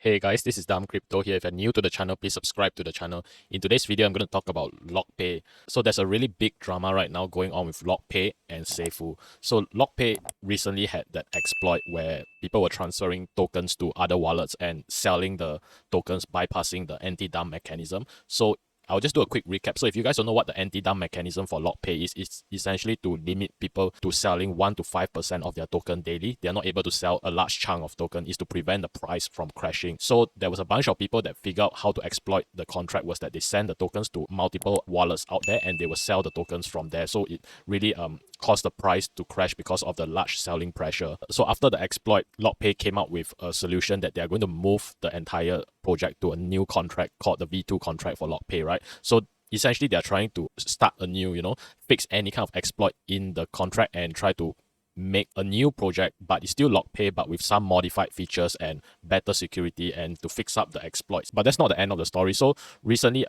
Hey guys, this is Dam Crypto here. If you're new to the channel, please subscribe to the channel. In today's video, I'm going to talk about LockPay. So there's a really big drama right now going on with LockPay and Safuu. So LockPay recently had that exploit where people were transferring tokens to other wallets and selling the tokens bypassing the anti-dump mechanism. So I'll just do a quick recap. So if you guys don't know what the anti-dump mechanism for LockPay is, it's essentially to limit people to selling 1 to 5% of their token daily. They're not able to sell a large chunk of token. Is to prevent the price from crashing. So there was a bunch of people that figured out how to exploit the contract was that they send the tokens to multiple wallets out there and they will sell the tokens from there. So it really caused the price to crash because of the large selling pressure. So after the exploit, LockPay came up with a solution that they are going to move the entire project to a new contract called the V2 contract for LockPay, right? So essentially they're trying to start a new, fix any kind of exploit in the contract and try to make a new project, but it's still LockPay, but with some modified features and better security and to fix up the exploits. But that's not the end of the story. So recently,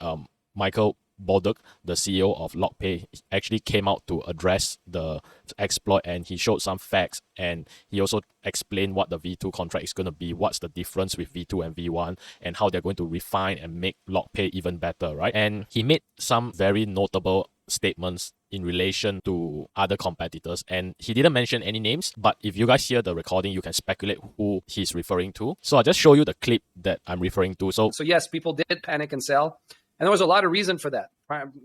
Michael Bolduc, the CEO of LockPay, actually came out to address the exploit and he showed some facts and he also explained what the V2 contract is going to be, what's the difference with V2 and V1 and how they're going to refine and make LockPay even better, right? And he made some very notable statements in relation to other competitors and he didn't mention any names, but if you guys hear the recording, you can speculate who he's referring to. So I'll just show you the clip that I'm referring to. So yes, people did panic and sell. And there was a lot of reason for that.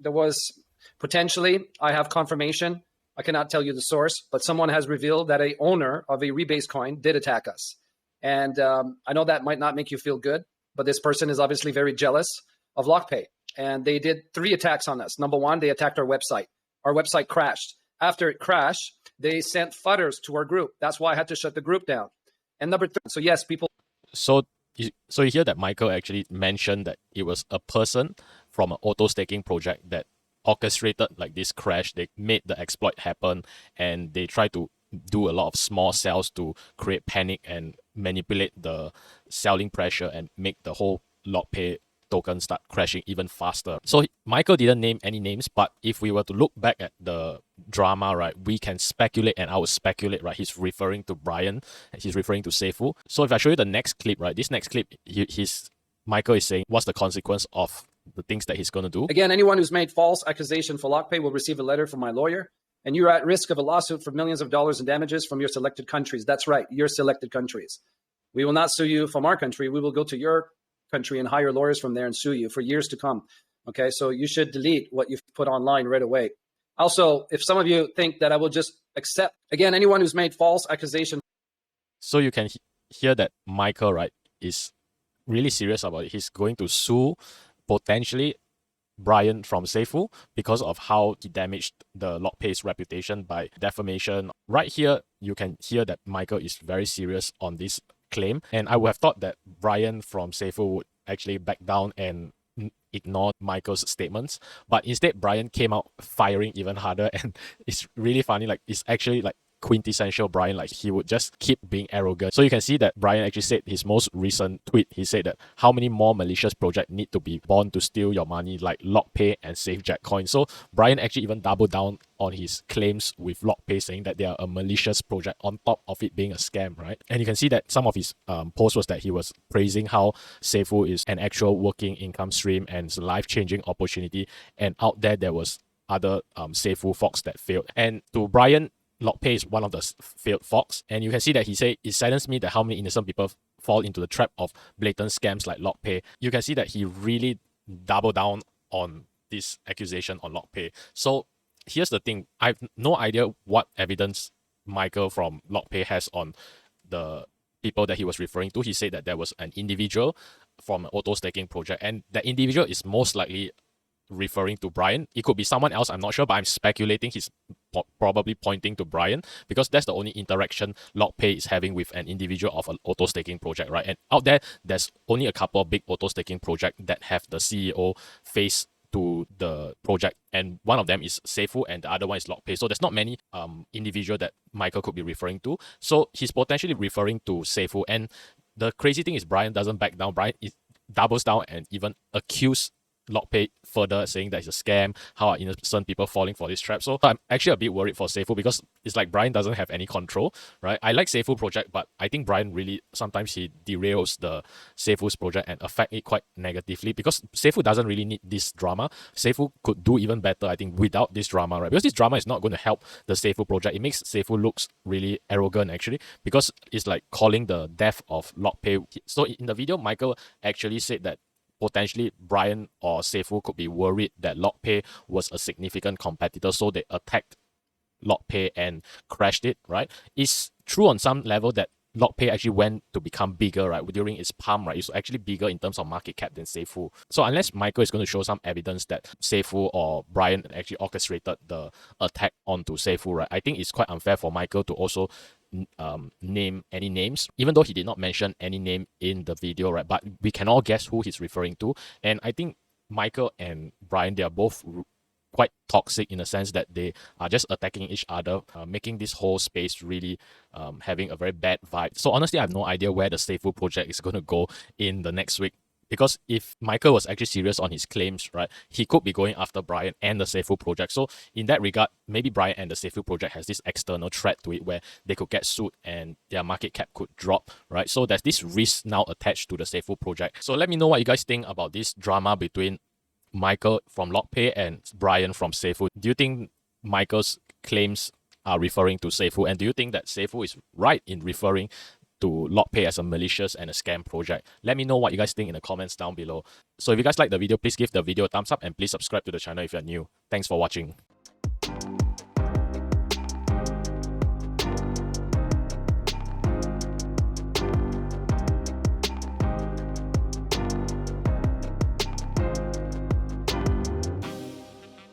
There was potentially, I have confirmation, I cannot tell you the source, but someone has revealed that a owner of a rebase coin did attack us. And I know that might not make you feel good, but this person is obviously very jealous of LockPay. And they did 3 attacks on us. Number 1, they attacked our website. Our website crashed. After it crashed, they sent futters to our group. That's why I had to shut the group down. And number 3, so yes, people. So you hear that Michael actually mentioned that it was a person from an auto staking project that orchestrated like this crash. They made the exploit happen and they tried to do a lot of small sales to create panic and manipulate the selling pressure and make the whole LockPay token start crashing even faster. So Michael didn't name any names, but if we were to look back at the drama, right, we can speculate, and I would speculate, right, he's referring to Brian, and he's referring to Safuu. So if I show you the next clip, right, this next clip, Michael is saying what's the consequence of the things that he's going to do. Again, anyone who's made false accusation for LockPay will receive a letter from my lawyer, and you're at risk of a lawsuit for millions of dollars in damages from your selected countries. That's right, your selected countries. We will not sue you from our country. We will go to your country and hire lawyers from there and sue you for years to come. Okay, so you should delete what you've put online right away. Also, if some of you think that I will just accept, again, anyone who's made false accusation. So you can hear that Michael, right, is really serious about it. He's going to sue potentially Brian from Safuu because of how he damaged the LockPay's reputation by defamation. Right here, you can hear that Michael is very serious on this claim, and I would have thought that Brian from Safuu would actually back down and ignore Michael's statements, but instead Brian came out firing even harder, and it's really funny. Like, it's actually like quintessential Brian. Like, he would just keep being arrogant. So you can see that Brian actually said his most recent tweet, he said that how many more malicious projects need to be born to steal your money, like LockPay and SafeJack Coin. So Brian actually even doubled down on his claims with LockPay, saying that they are a malicious project on top of it being a scam, right? And you can see that some of his posts was that he was praising how Safuu is an actual working income stream and it's a life-changing opportunity, and out there was other Safuu forks that failed. And to Brian, LockPay is one of the failed forks, and you can see that he said it saddens me that how many innocent people fall into the trap of blatant scams like LockPay. You can see that he really doubled down on this accusation on LockPay. So here's the thing, I have no idea what evidence Michael from LockPay has on the people that he was referring to. He said that there was an individual from an auto staking project, and that individual is most likely referring to Brian. It could be someone else, I'm not sure, but I'm speculating he's probably pointing to Brian because that's the only interaction LockPay is having with an individual of an auto staking project, right? And out there's only a couple of big auto staking projects that have the CEO face to the project, and one of them is Safuu and the other one is LockPay. So there's not many individual that Michael could be referring to. So he's potentially referring to Safuu, and the crazy thing is Brian doesn't back down. Brian doubles down and even accuse LockPay further, saying that it's a scam. How are innocent people falling for this trap? So I'm actually a bit worried for Safuu because it's like Brian doesn't have any control, right? I like Safuu project, but I think Brian really sometimes he derails the Safuu's project and affect it quite negatively because Safuu doesn't really need this drama. Safuu could do even better, I think, without this drama, right? Because this drama is not going to help the Safuu project. It makes Safuu looks really arrogant actually because it's like calling the death of LockPay. So in the video, Michael actually said that potentially Brian or Safuu could be worried that LockPay was a significant competitor, so they attacked LockPay and crashed it, right? It's true on some level that LockPay actually went to become bigger, right? During its pump, right? It's actually bigger in terms of market cap than Safuu. So unless Michael is going to show some evidence that Safuu or Brian actually orchestrated the attack onto Safuu, right? I think it's quite unfair for Michael to also name any names, even though he did not mention any name in the video, right? But we can all guess who he's referring to. And I think Michael and Brian, they are both quite toxic in the sense that they are just attacking each other, making this whole space really having a very bad vibe. So honestly, I have no idea where the Safuu project is going to go in the next week. Because if Michael was actually serious on his claims, right, he could be going after Brian and the Safuu project. So in that regard, maybe Brian and the Safuu project has this external threat to it where they could get sued and their market cap could drop, right? So there's this risk now attached to the Safuu project. So let me know what you guys think about this drama between Michael from LockPay and Brian from Safuu. Do you think Michael's claims are referring to Safuu? And do you think that Safuu is right in referring to LockPay as a malicious and a scam project? Let me know what you guys think in the comments down below. So if you guys like the video, please give the video a thumbs up and please subscribe to the channel if you're new. Thanks for watching.